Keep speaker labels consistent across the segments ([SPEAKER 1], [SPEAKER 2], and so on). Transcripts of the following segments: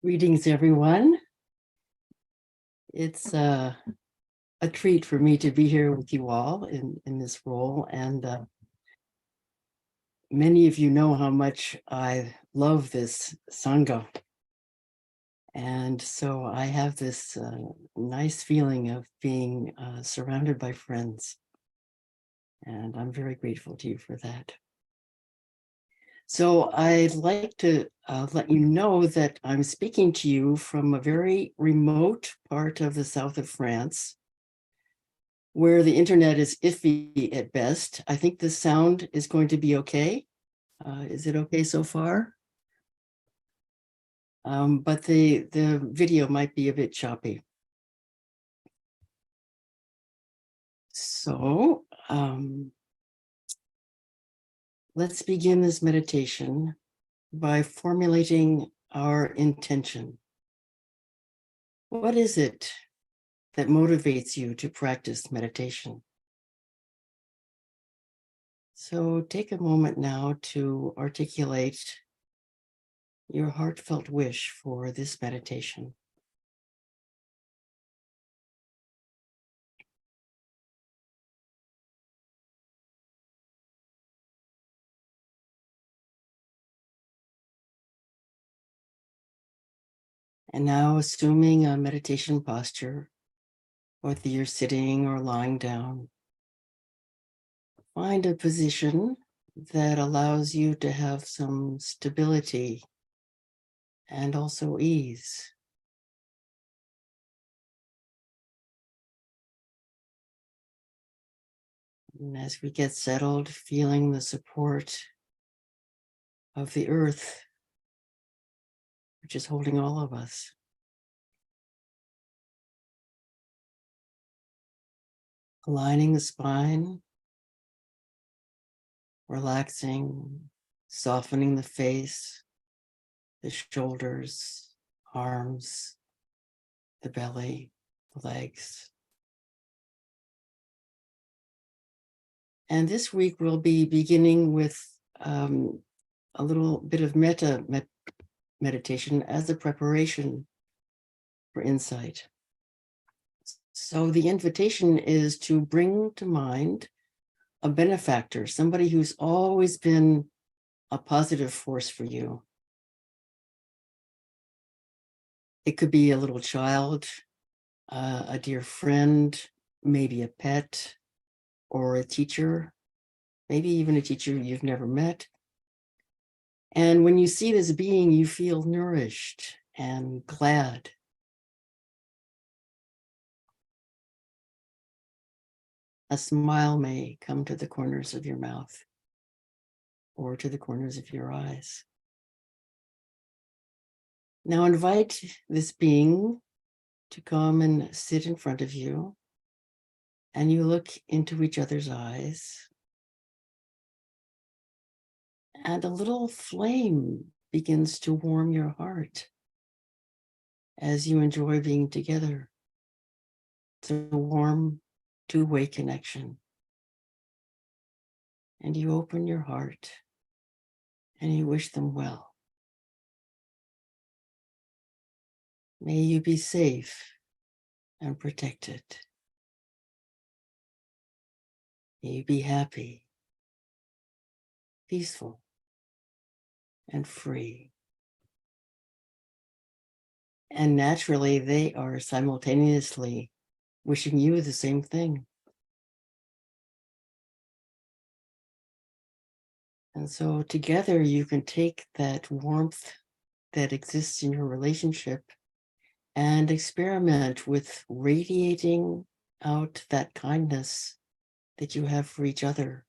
[SPEAKER 1] Greetings, everyone. It's a treat for me to be here with you all in this role. And many of you know how much I love this Sangha. And so I have this nice feeling of being surrounded by friends. And I'm very grateful to you for that. So I'd like to let you know that I'm speaking to you from a very remote part of the south of France, where the internet is iffy at best. I think the sound is going to be okay. Is it okay so far? But the video might be a bit choppy. So let's begin this meditation by formulating our intention. What is it that motivates you to practice meditation? So take a moment now to articulate your heartfelt wish for this meditation. And now, assuming a meditation posture, whether you're sitting or lying down, find a position that allows you to have some stability and also ease. And as we get settled, feeling the support of the earth, which is holding all of us. Aligning the spine, relaxing, softening the face, the shoulders, arms, the belly, the legs. And this week we'll be beginning with a little bit of meditation as a preparation for insight. So the invitation is to bring to mind a benefactor, somebody who's always been a positive force for you. It could be a little child, a dear friend, maybe a pet, or a teacher, maybe even a teacher you've never met. And when you see this being, you feel nourished and glad. A smile may come to the corners of your mouth or to the corners of your eyes. Now invite this being to come and sit in front of you, and you look into each other's eyes, and a little flame begins to warm your heart as you enjoy being together. It's a warm, two-way connection. And you open your heart and you wish them well. May you be safe and protected. May you be happy, peaceful, and free. And naturally, they are simultaneously wishing you the same thing. And so together you can take that warmth that exists in your relationship and experiment with radiating out that kindness that you have for each other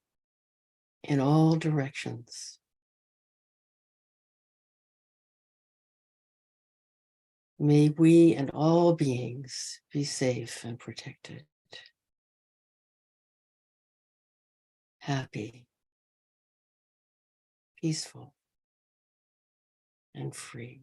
[SPEAKER 1] in all directions. May we and all beings be safe and protected, happy, peaceful, and free.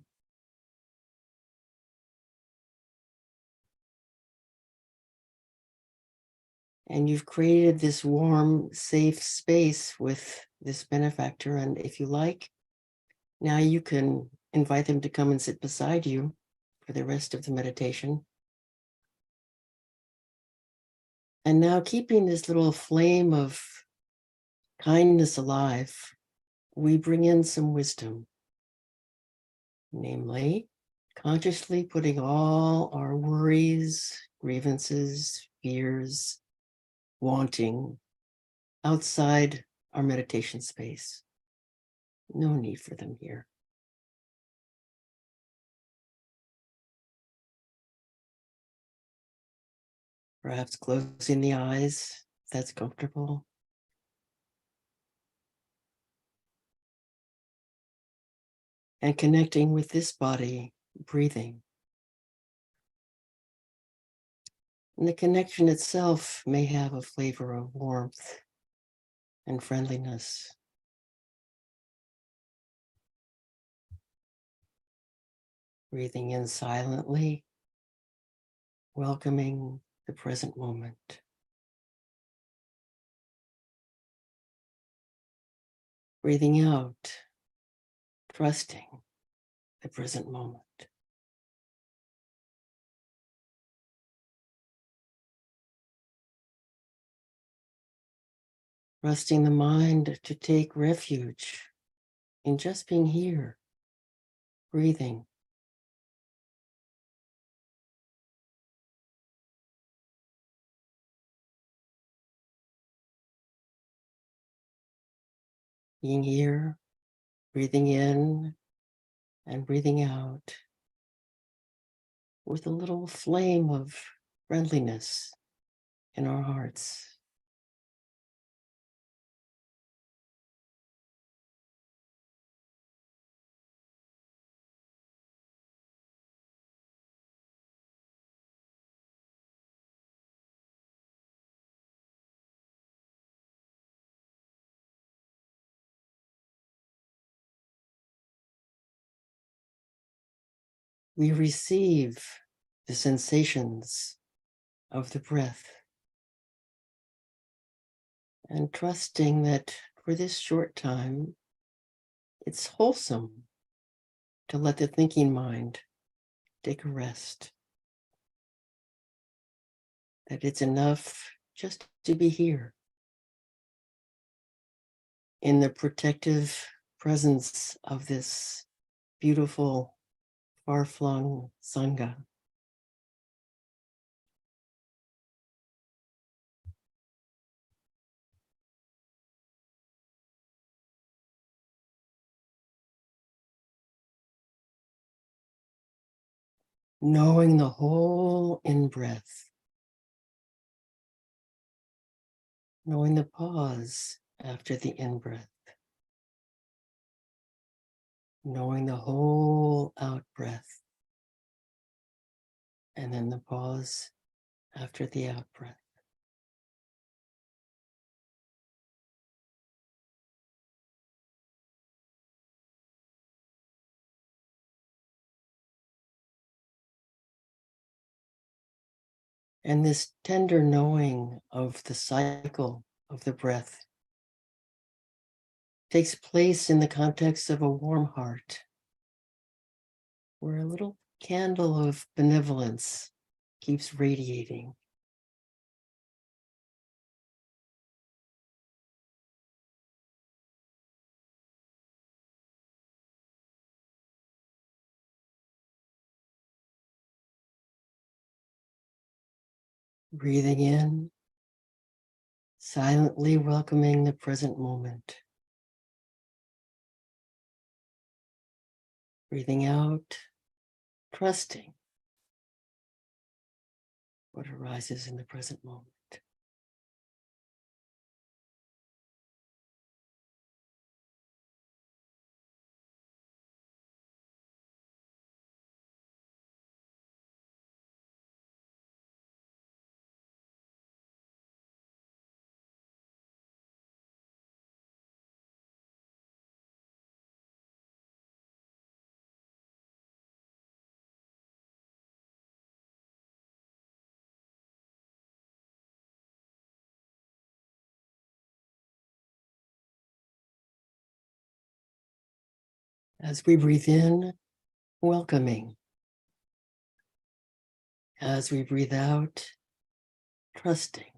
[SPEAKER 1] And you've created this warm, safe space with this benefactor. And if you like, now you can invite them to come and sit beside you for the rest of the meditation. And now, keeping this little flame of kindness alive, we bring in some wisdom, namely, consciously putting all our worries, grievances, fears, wanting outside our meditation space. No need for them here. Perhaps closing the eyes, if that's comfortable. And connecting with this body, breathing. And the connection itself may have a flavor of warmth and friendliness. Breathing in silently, welcoming the present moment. Breathing out, trusting the present moment. Trusting the mind to take refuge in just being here, breathing. Being here, breathing in and breathing out with a little flame of friendliness in our hearts. We receive the sensations of the breath and trusting that for this short time, it's wholesome to let the thinking mind take a rest. That it's enough just to be here in the protective presence of this beautiful, far-flung Sangha. Knowing the whole in-breath, knowing the pause after the in-breath, knowing the whole out-breath, and then the pause after the out-breath. And this tender knowing of the cycle of the breath takes place in the context of a warm heart, where a little candle of benevolence keeps radiating. Breathing in, silently welcoming the present moment. Breathing out, trusting what arises in the present moment. As we breathe in, welcoming. As we breathe out, trusting.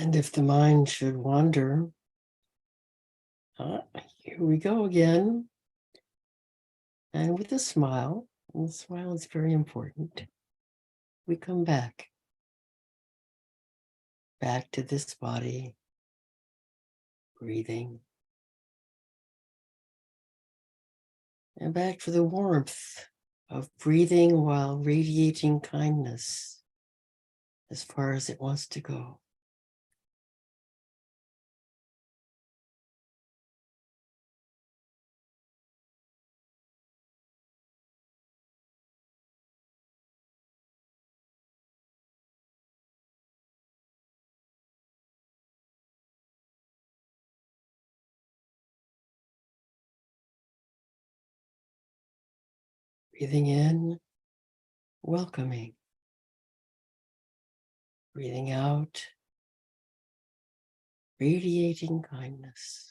[SPEAKER 1] And if the mind should wander, here we go again. And with a smile, and the smile is very important, we come back to this body, breathing, and back to the warmth of breathing while radiating kindness as far as it wants to go. Breathing in, welcoming. Breathing out, radiating kindness.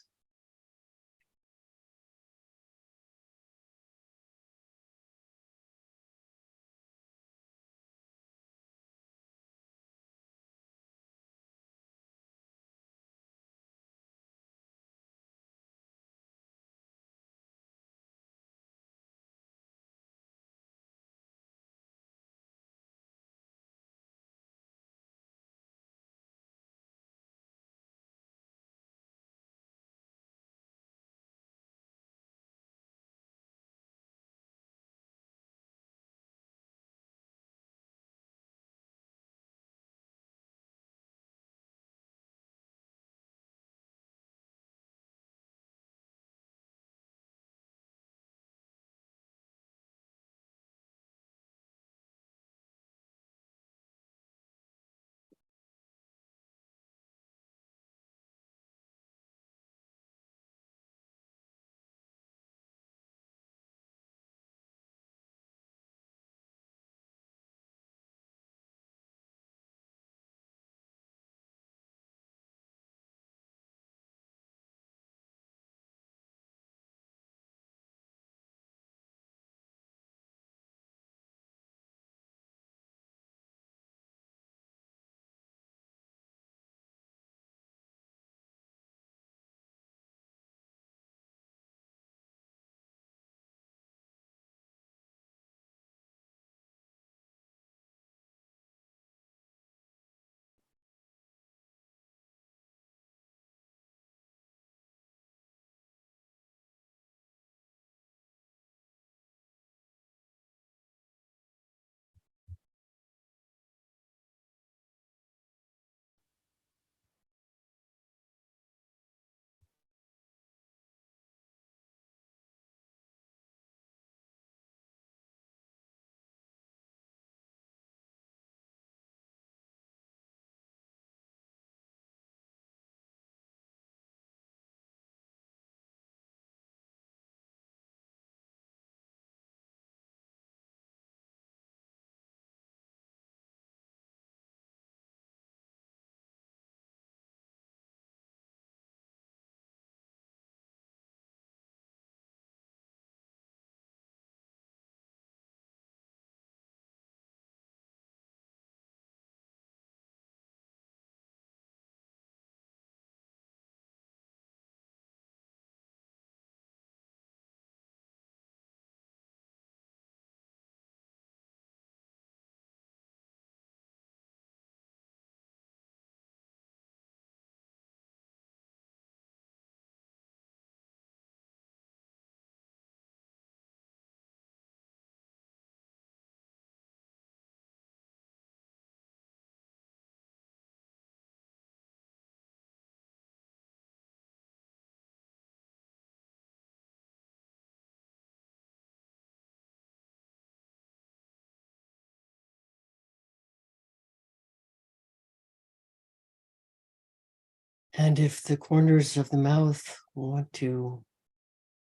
[SPEAKER 1] And if the corners of the mouth want to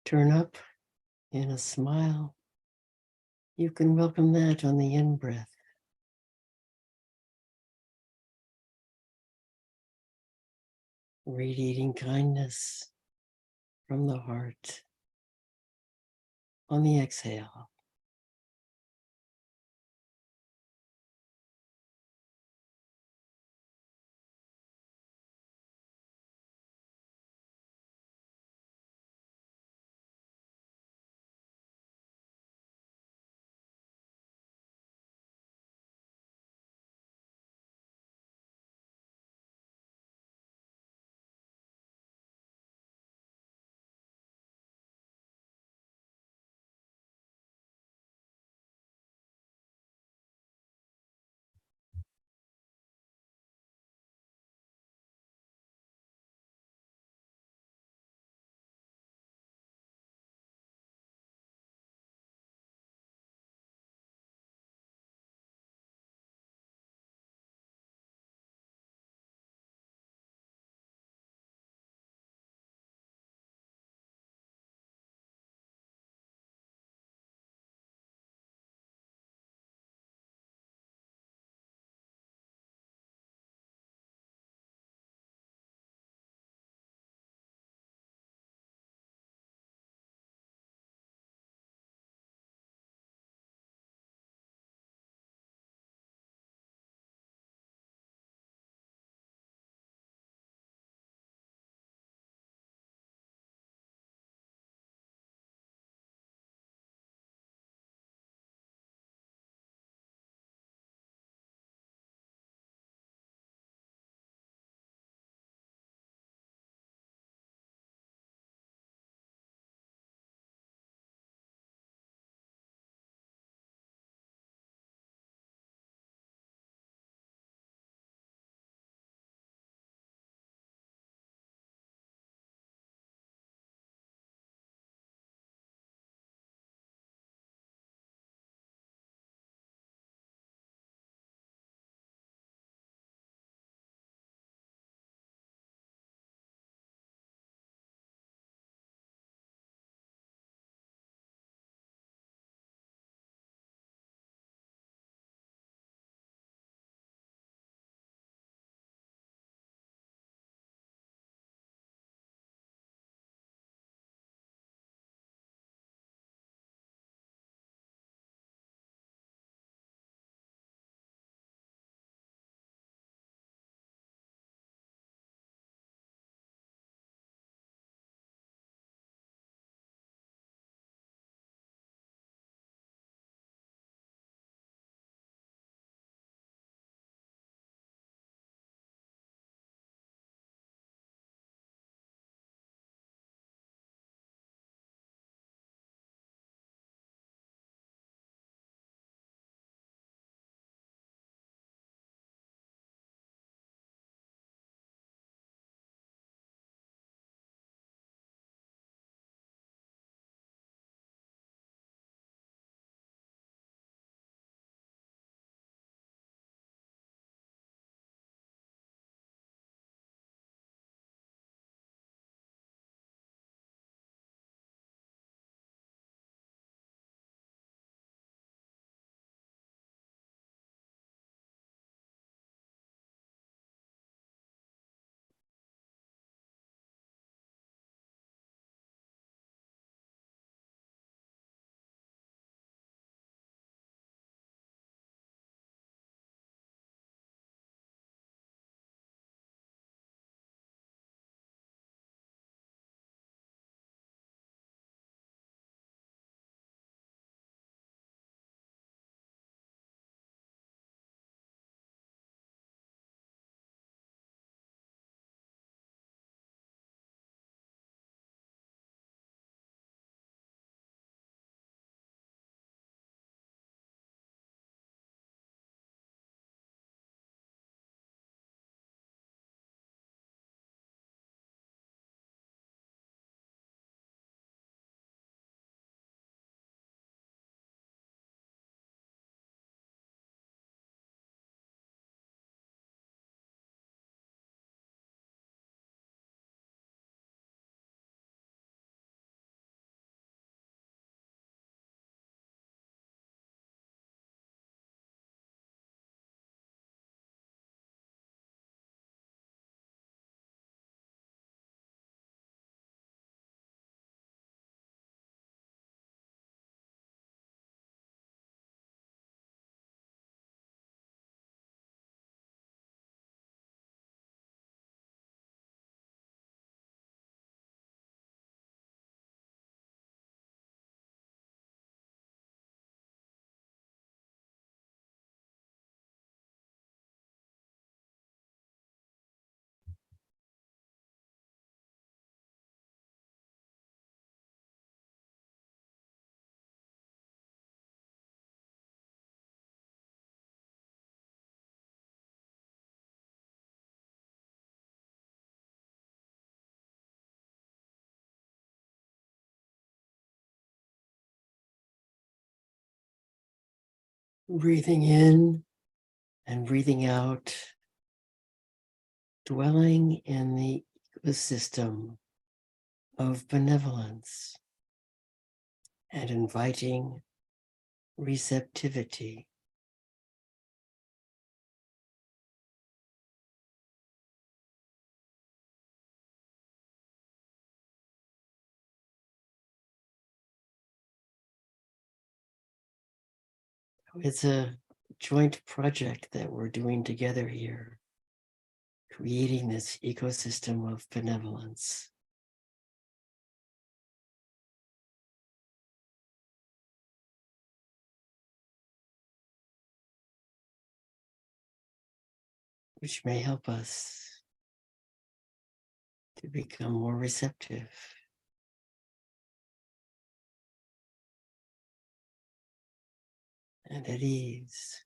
[SPEAKER 1] turn up in a smile, you can welcome that on the in breath. Radiating kindness from the heart on the exhale. Breathing in and breathing out, dwelling in the ecosystem of benevolence and inviting receptivity. It's a joint project that we're doing together here, creating this ecosystem of benevolence. Which may help us to become more receptive and at ease.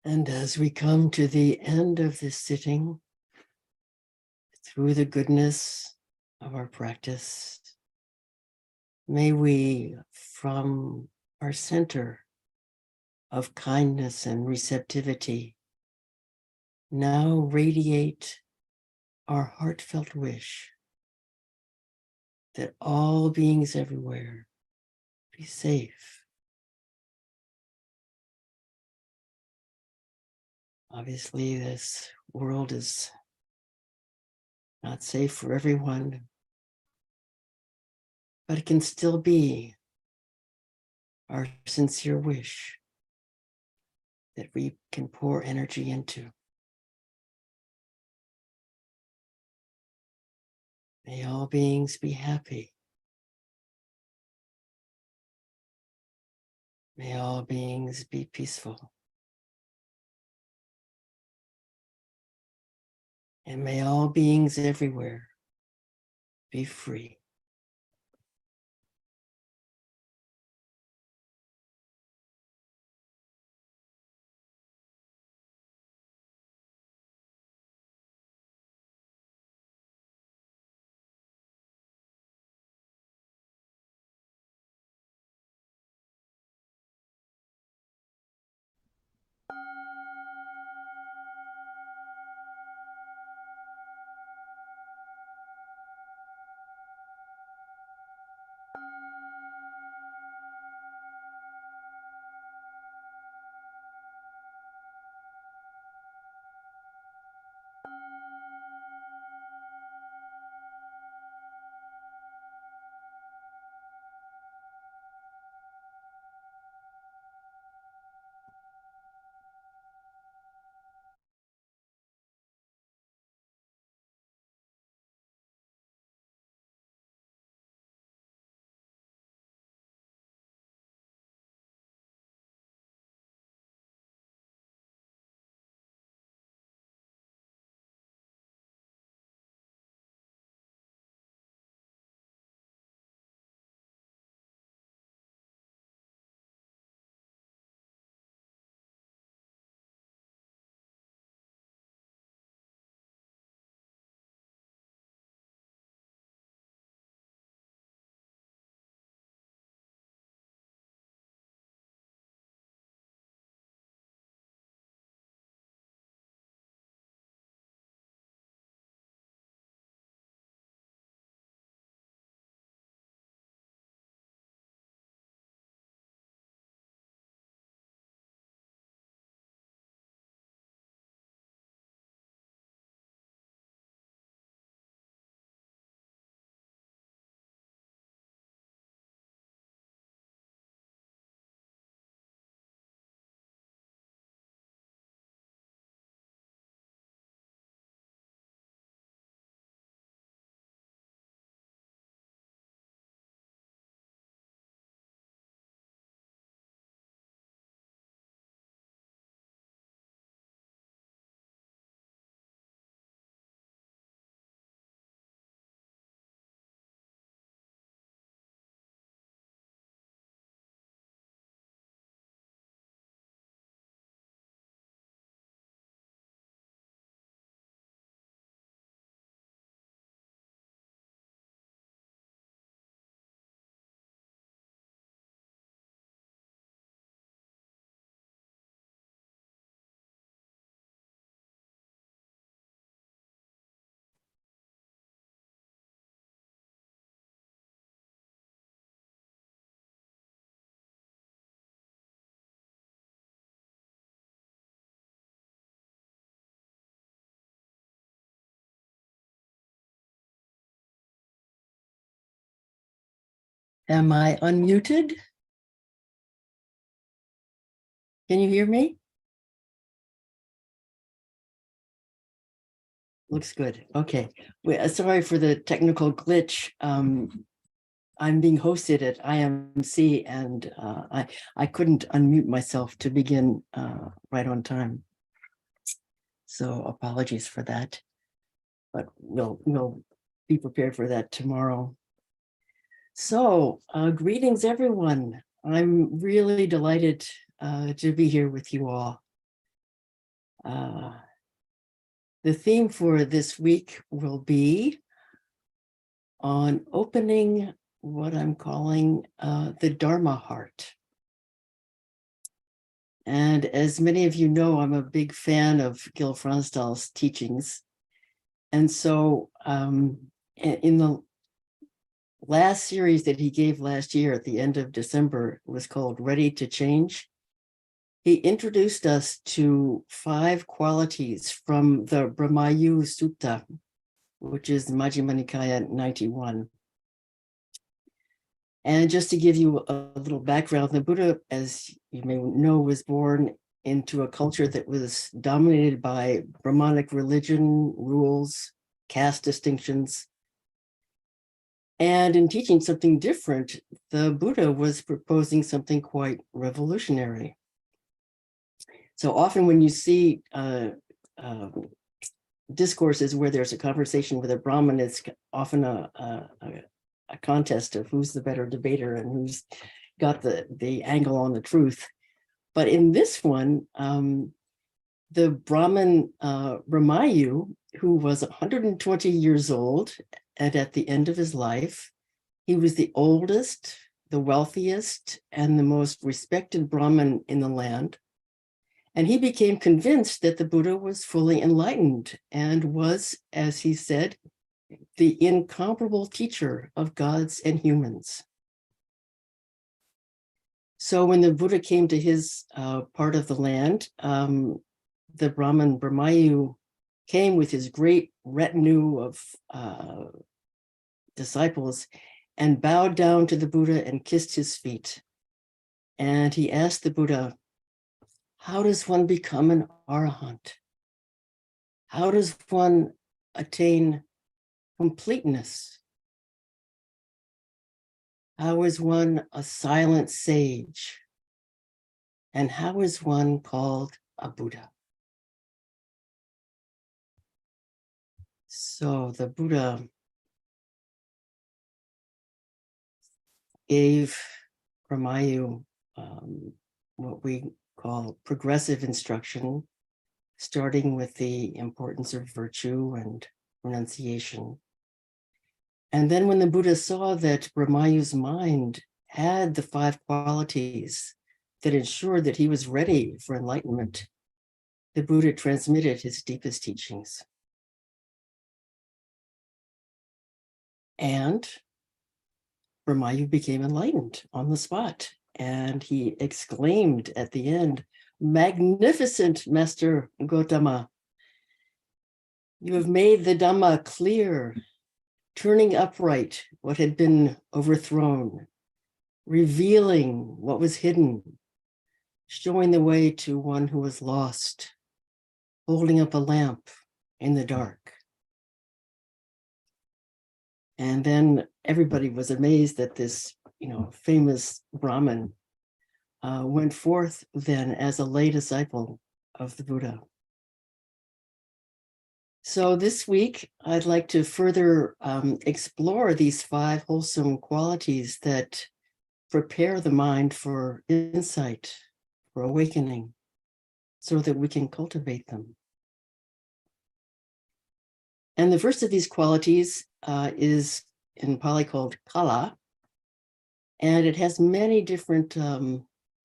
[SPEAKER 1] And as we come to the end of this sitting, through the goodness of our practice, may we, from our center of kindness and receptivity, now radiate our heartfelt wish that all beings everywhere be safe. Obviously, this world is not safe for everyone, but it can still be our sincere wish that we can pour energy into. May all beings be happy. May all beings be peaceful. And may all beings everywhere be free. Am I unmuted? Can you hear me? Looks good. Okay. Sorry for the technical glitch. I'm being hosted at IMC, and I couldn't unmute myself to begin right on time. So apologies for that. But we'll be prepared for that tomorrow. So greetings, everyone. I'm really delighted to be here with you all. The theme for this week will be on opening what I'm calling the Dharma heart. And as many of you know, I'm a big fan of Gil Fronsdal's teachings. And so in the last series that he gave last year at the end of December, was called Ready to Change. He introduced us to 5 qualities from the Brahmayu Sutta, which is Majjhima Nikaya 91. And just to give you a little background, the Buddha, as you may know, was born into a culture that was dominated by Brahmanic religion, rules, caste distinctions. And in teaching something different, the Buddha was proposing something quite revolutionary. So often when you see discourses where there's a conversation with a Brahmin, it's often a contest of who's the better debater and who's got the angle on the truth. But in this one, the Brahmin Brahmayu, who was 120 years old, and at the end of his life, he was the oldest, the wealthiest, and the most respected Brahmin in the land. And he became convinced that the Buddha was fully enlightened and was, as he said, the incomparable teacher of gods and humans. So when the Buddha came to his part of the land, the Brahmin Brahmayu came with his great retinue of disciples and bowed down to the Buddha and kissed his feet. And he asked the Buddha, how does one become an arahant? How does one attain completeness? How is one a silent sage? And how is one called a Buddha? So the Buddha gave Brahmayu what we call progressive instruction, starting with the importance of virtue and renunciation. And then when the Buddha saw that Brahmayu's mind had the 5 qualities that ensured that he was ready for enlightenment, the Buddha transmitted his deepest teachings. And Brahmayu became enlightened on the spot. And he exclaimed at the end, magnificent, Master Gautama. You have made the Dhamma clear, turning upright what had been overthrown, revealing what was hidden, showing the way to one who was lost, holding up a lamp in the dark. And then everybody was amazed that this, famous Brahmin went forth then as a lay disciple of the Buddha. So this week, I'd like to further explore these 5 wholesome qualities that prepare the mind for insight, for awakening, so that we can cultivate them. And the first of these qualities is in Pali called kala, and it has many different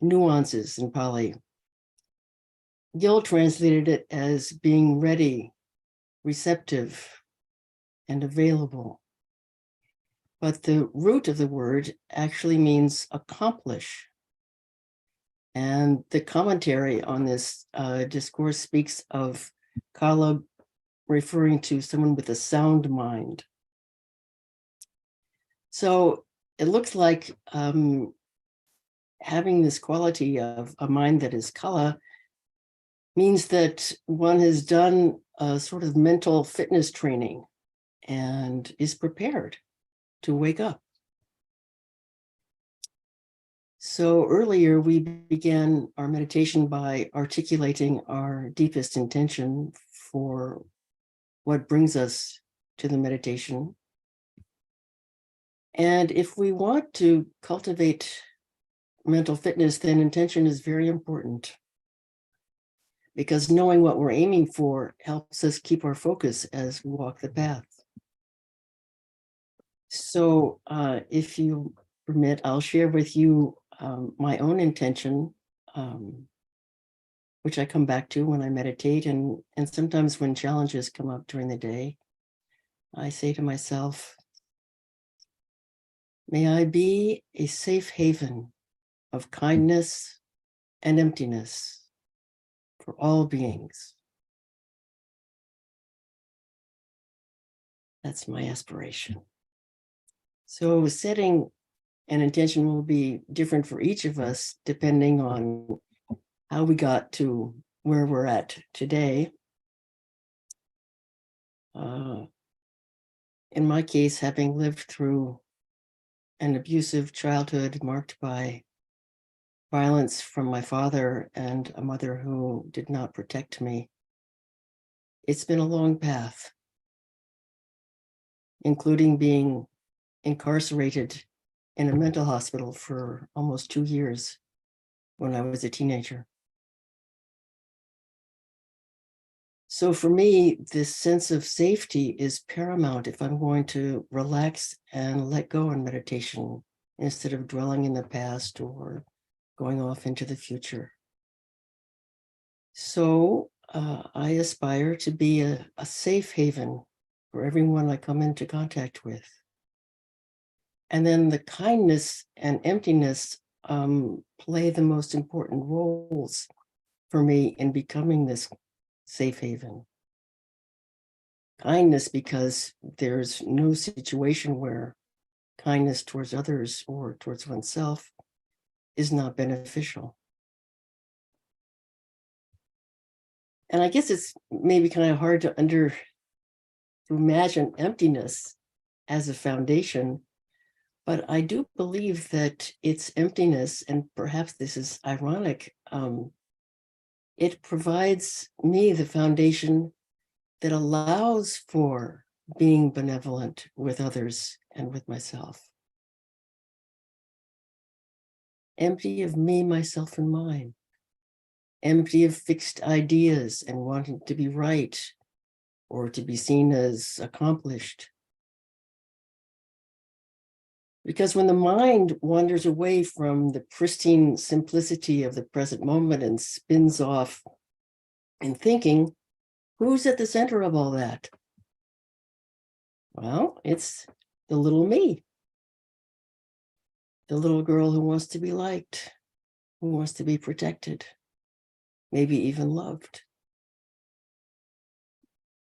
[SPEAKER 1] nuances in Pali. Gil translated it as being ready, receptive, and available. But the root of the word actually means accomplish. And the commentary on this discourse speaks of kala referring to someone with a sound mind. So it looks like having this quality of a mind that is kala means that one has done a sort of mental fitness training and is prepared to wake up. So earlier we began our meditation by articulating our deepest intention for what brings us to the meditation. And if we want to cultivate mental fitness, then intention is very important, because knowing what we're aiming for helps us keep our focus as we walk the path. So if you permit, I'll share with you my own intention, which I come back to when I meditate, and sometimes when challenges come up during the day, I say to myself, may I be a safe haven of kindness and emptiness for all beings. That's my aspiration. So setting an intention will be different for each of us, depending on how we got to where we're at today. In my case, having lived through an abusive childhood marked by violence from my father and a mother who did not protect me, it's been a long path, including being incarcerated in a mental hospital for almost 2 years when I was a teenager. So for me, this sense of safety is paramount if I'm going to relax and let go in meditation instead of dwelling in the past or going off into the future. So I aspire to be a safe haven for everyone I come into contact with. And then the kindness and emptiness play the most important roles for me in becoming this safe haven. Kindness, because there's no situation where kindness towards others or towards oneself is not beneficial. And I guess it's maybe kind of hard to imagine emptiness as a foundation, but I do believe that it's emptiness, and perhaps this is ironic, it provides me the foundation that allows for being benevolent with others and with myself. Empty of me, myself, and mine. Empty of fixed ideas and wanting to be right or to be seen as accomplished. Because when the mind wanders away from the pristine simplicity of the present moment and spins off in thinking, who's at the center of all that? Well, it's the little me, the little girl who wants to be liked, who wants to be protected, maybe even loved.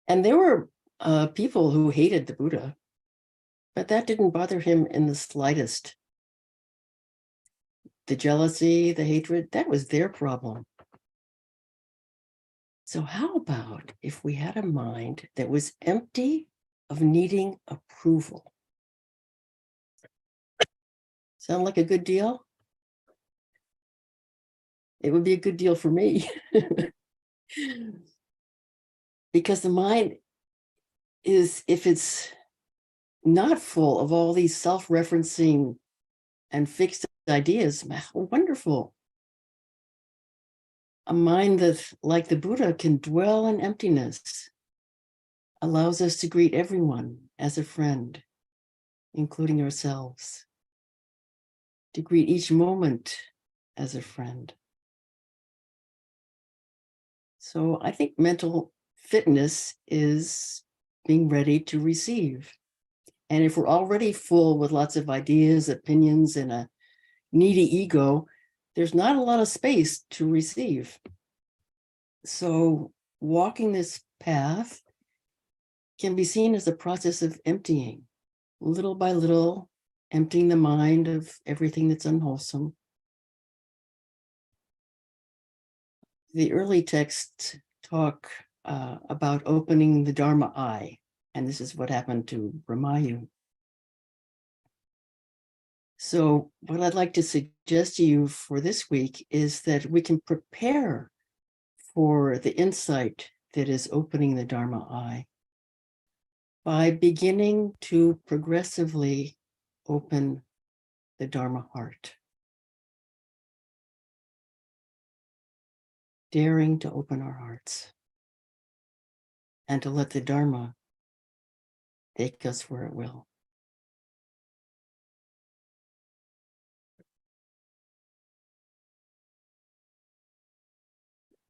[SPEAKER 1] And there were people who hated the Buddha, but that didn't bother him in the slightest. The jealousy, the hatred, that was their problem. So how about if we had a mind that was empty of needing approval? Sound like a good deal? It would be a good deal for me. Because the mind is, if it's not full of all these self-referencing and fixed ideas, wonderful. A mind that, like the Buddha, can dwell in emptiness, allows us to greet everyone as a friend, including ourselves, to greet each moment as a friend. So I think mental fitness is being ready to receive. And if we're already full with lots of ideas, opinions, and a needy ego, there's not a lot of space to receive. So walking this path can be seen as a process of emptying, little by little, emptying the mind of everything that's unwholesome. The early texts talk about opening the Dharma eye, and this is what happened to Brahmayu. So what I'd like to suggest to you for this week is that we can prepare for the insight that is opening the Dharma eye by beginning to progressively open the Dharma heart. Daring to open our hearts and to let the Dharma take us where it will.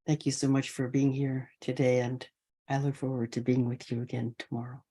[SPEAKER 1] Thank you so much for being here today, and I look forward to being with you again tomorrow.